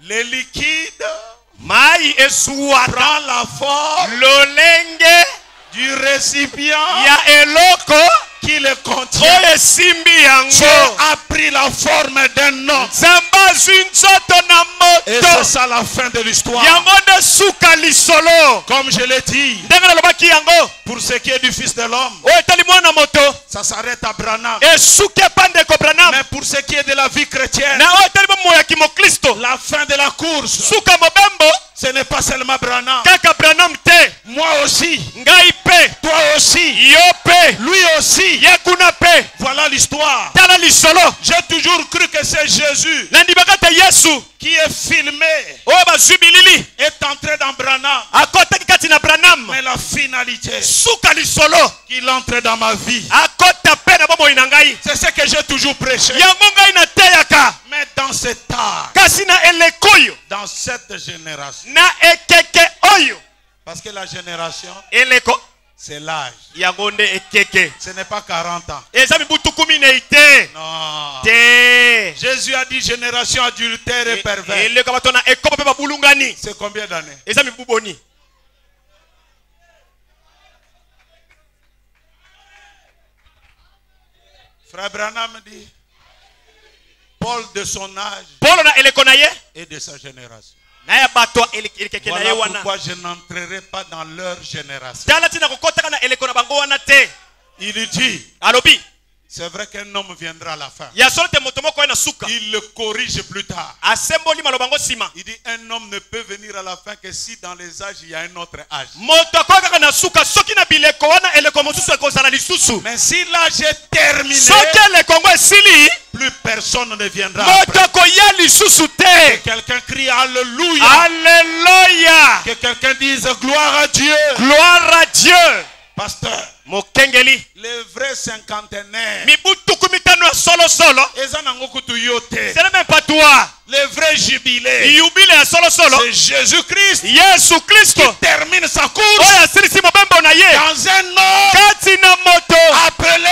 Les liquides prend la forme du récipient qui le contient. Dieu a pris la forme d'un homme. Et c'est ça la fin de l'histoire. Comme je l'ai dit, pour ce qui est du Fils de l'homme, ça s'arrête à Branham. Mais pour ce qui est de la vie chrétienne, la fin de la course, ce n'est pas seulement Branham. Moi aussi. Toi aussi. Lui aussi. Voilà l'histoire. J'ai toujours cru que c'est Jésus qui est filmé, est entré dans Branham. Mais la finalité, qu'il entre dans ma vie, c'est ce que j'ai toujours prêché. Mais dans cet âge, dans cette génération, parce que la génération, c'est l'âge. Ce n'est pas 40 ans. Non. Jésus a dit génération adultère et pervers. C'est combien d'années? Frère Branham dit, Paul de son âge et de sa génération. Voilà pourquoi je n'entrerai pas dans leur génération. Il dit, c'est vrai qu'un homme viendra à la fin. Il le corrige plus tard. Il dit, un homme ne peut venir à la fin que si dans les âges il y a un autre âge. Mais si l'âge est terminé, plus personne ne viendra après. Que quelqu'un crie Alléluia. Alléluia. Que quelqu'un dise gloire à Dieu. Gloire à Dieu. Pasteur, les vrais cinquantenaires, ce n'est même pas toi. les vrais jubilés, c'est Jésus-Christ qui termine sa course dans un homme appelé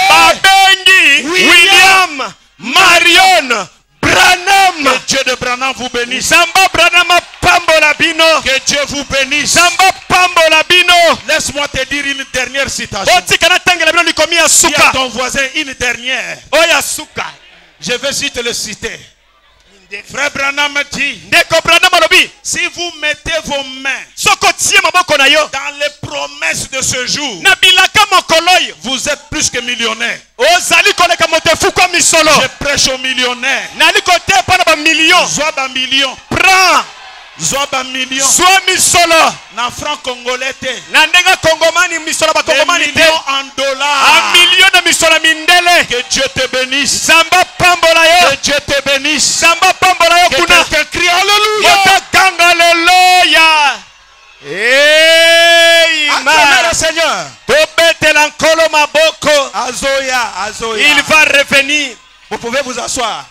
William Marion Branham. Que Dieu de Branham vous bénisse. Que Dieu vous bénisse. Laisse-moi te dire une dernière citation. Dis à ton voisin une dernière. Je vais juste te le citer. derrière. Frère Branham dit, si vous mettez vos mains dans les promesses de ce jour, vous êtes plus que millionnaire. Je prêche aux millionnaires. Zoba million. Prends. Zoba million. Soit misolo. Na franc congolais. Nandenga kongomani misolo ba kongomani te. En dollars. Un million de misolo mindele. Que Dieu te bénisse. Samba pambola yo. Que Dieu te bénisse. Samba pambola yo kuna. Que quelqu'un crie alléluia. Motakanga alléluia. Acclamez le Seigneur. Tobete lankolo maboko. Azoya, Azoya. Il va revenir. Vous pouvez vous asseoir.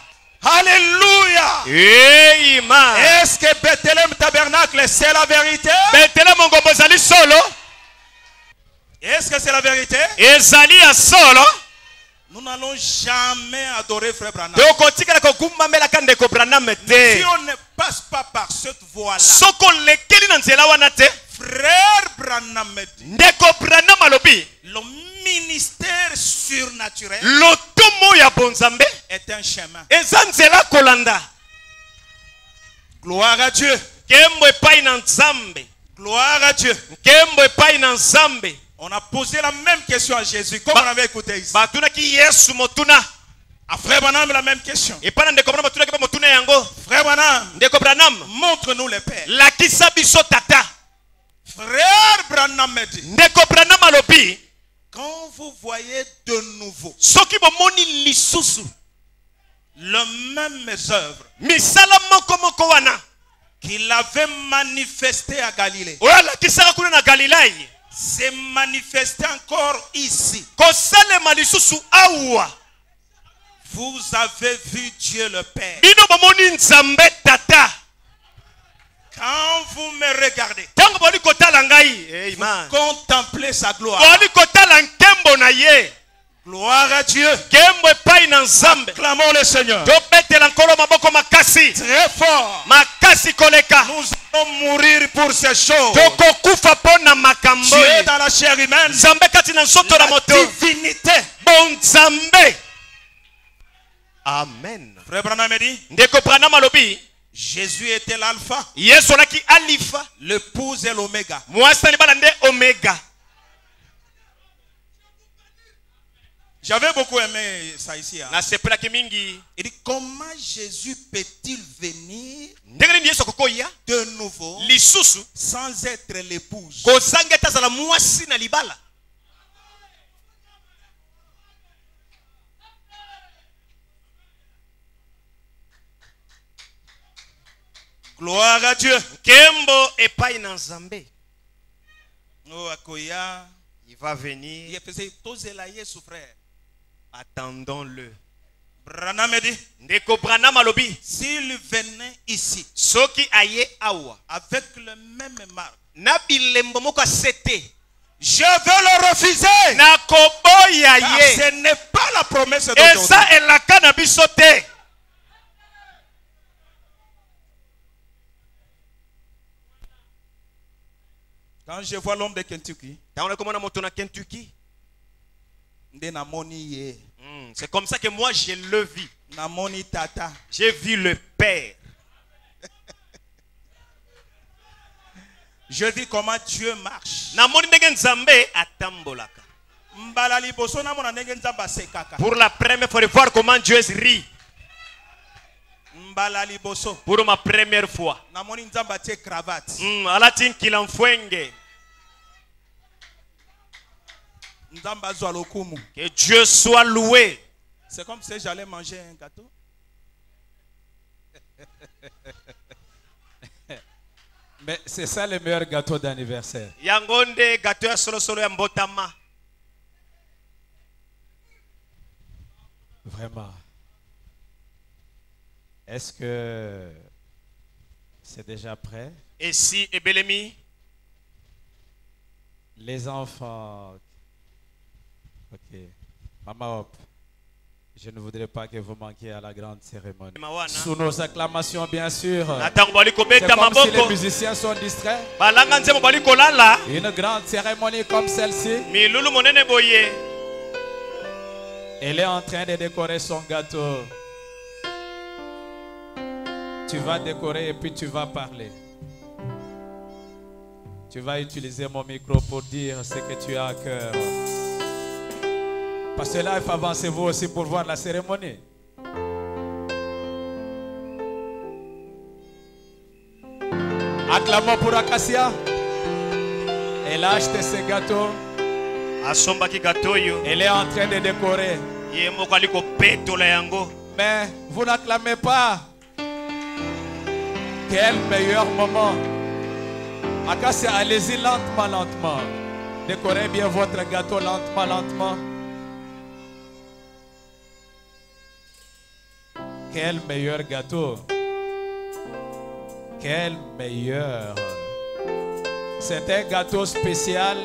Alléluia. Amen. Est-ce que Bethléem Tabernacle c'est la vérité? Bethléem ngombo solo. Est-ce que c'est la vérité? Ezali a solo. Nous n'allons jamais adorer Frère Branham. Si on ne passe pas par cette voie-là, Frère Branham dit, le ministère surnaturel est un chemin. Gloire à Dieu. Gloire à Dieu. On a posé la même question à Jésus, comme on avait écouté ici. À Frère Branham, la même question. Frère Branham, montre-nous les pères. Frère Branham dit, quand vous voyez de nouveau le même œuvre qu'il avait manifesté à Galilée, c'est manifesté encore ici. Vous avez vu Dieu le Père. Quand vous me regardez, vous contemplez sa gloire. Gloire à Dieu. Acclamons le Seigneur. Très fort. Nous allons mourir pour ces choses. Dieu est dans la chair humaine. La divinité. Amen. Frère Branham dit, Jésus était l'alpha. L'épouse est l'oméga. J'avais beaucoup aimé ça ici. Il dit, comment Jésus peut-il venir de nouveau sans être l'épouse? Gloire à Dieu. Kembo epai na Nzambe. Oh, akoya. Il va venir. Il faisait tozelaye son frère. Attendons-le. Branham dit, Ndeko Branham alobi, s'il venait ici, soki aye awa, avec le même marque, na bilembo moko sete, je veux le refuser. Na koboya ye. Ce n'est pas la promesse d'aujourd'hui. Esa elaka na biso te. Quand je vois l'homme de Kentucky, c'est comme ça que moi je le vis. Tata. J'ai vu le Père. Je vis comment Dieu marche. Pour la première fois de voir comment Dieu rit. Pour ma première fois. Alatin kilamfwenge. Que Dieu soit loué. C'est comme si j'allais manger un gâteau. Mais c'est ça le meilleur gâteau d'anniversaire. Yangonde gâteau ya solo solo ya mbotama. Vraiment. Est-ce que c'est déjà prêt? Et si Ebelemi? Les enfants. Ok. Maman Hop. Je ne voudrais pas que vous manquiez à la grande cérémonie. Sous nos acclamations, bien sûr. C'est comme si les musiciens sont distraits. Une grande cérémonie comme celle-ci. Elle est en train de décorer son gâteau. Tu vas décorer et puis tu vas parler. Tu vas utiliser mon micro pour dire ce que tu as à cœur. Parce que là, il faut avancer vous aussi pour voir la cérémonie. Acclamons pour Acacia. Elle a acheté ce gâteau. Elle est en train de décorer. Mais vous n'acclamez pas. Quel meilleur moment. Acacia, allez-y lentement, lentement. Décorez bien votre gâteau lentement, lentement. Quel meilleur gâteau. Quel meilleur. C'est un gâteau spécial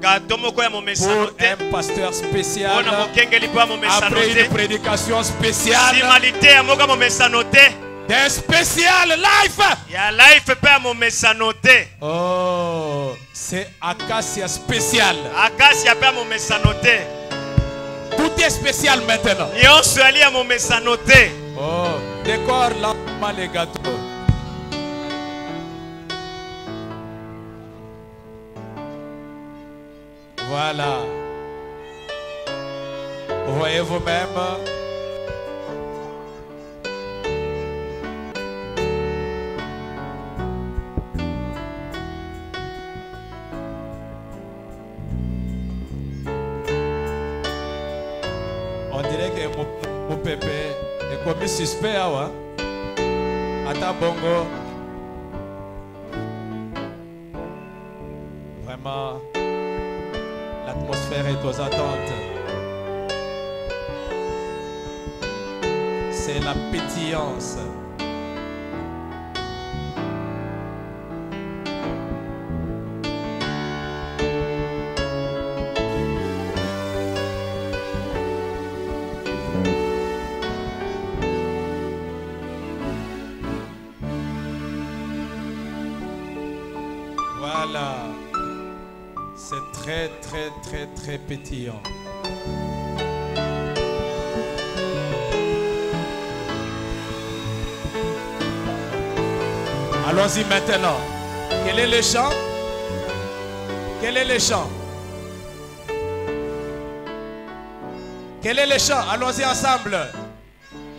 pour un pasteur spécial. Après une prédication spéciale. D'un spécial life. Oh, c'est Acacia spécial. Tout est spécial maintenant. Oh, décore lentement les gâteaux. Voilà. Voyez vous-même. On dirait que mon pépé est comme suspect. Ata bongo. Vraiment. L'atmosphère est aux attentes. C'est la pétillance. Voilà. C'est très, très, très, très pétillant. Allons-y maintenant. Quel est le chant? Quel est le chant? Quel est le chant? Allons-y ensemble.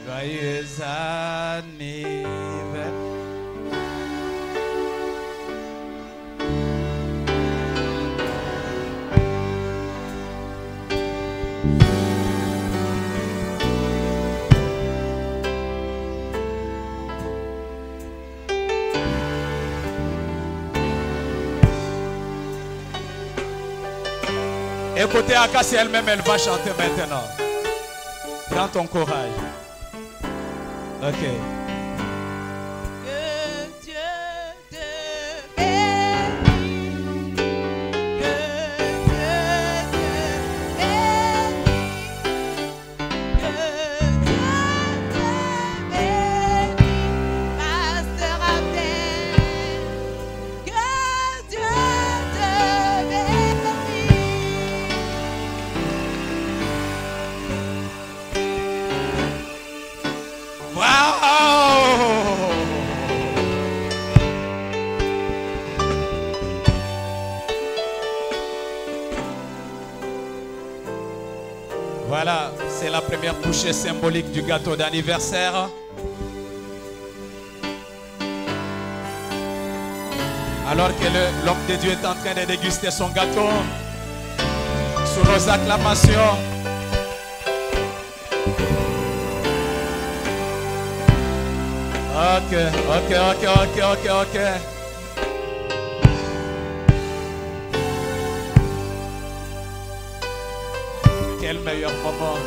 Joyeux anniversaire. Écoutez Acacia elle-même, elle va chanter maintenant. Prends ton courage. Ok. Que Dieu te bénisse. Que Dieu te bénisse. Que Dieu te bénisse. Pasteur Abdel. Que Dieu te bénisse. Voilà, c'est la première bouchée symbolique du gâteau d'anniversaire. Alors que l'homme de Dieu est en train de déguster son gâteau, sous nos acclamations. Ok. Quel meilleur moment.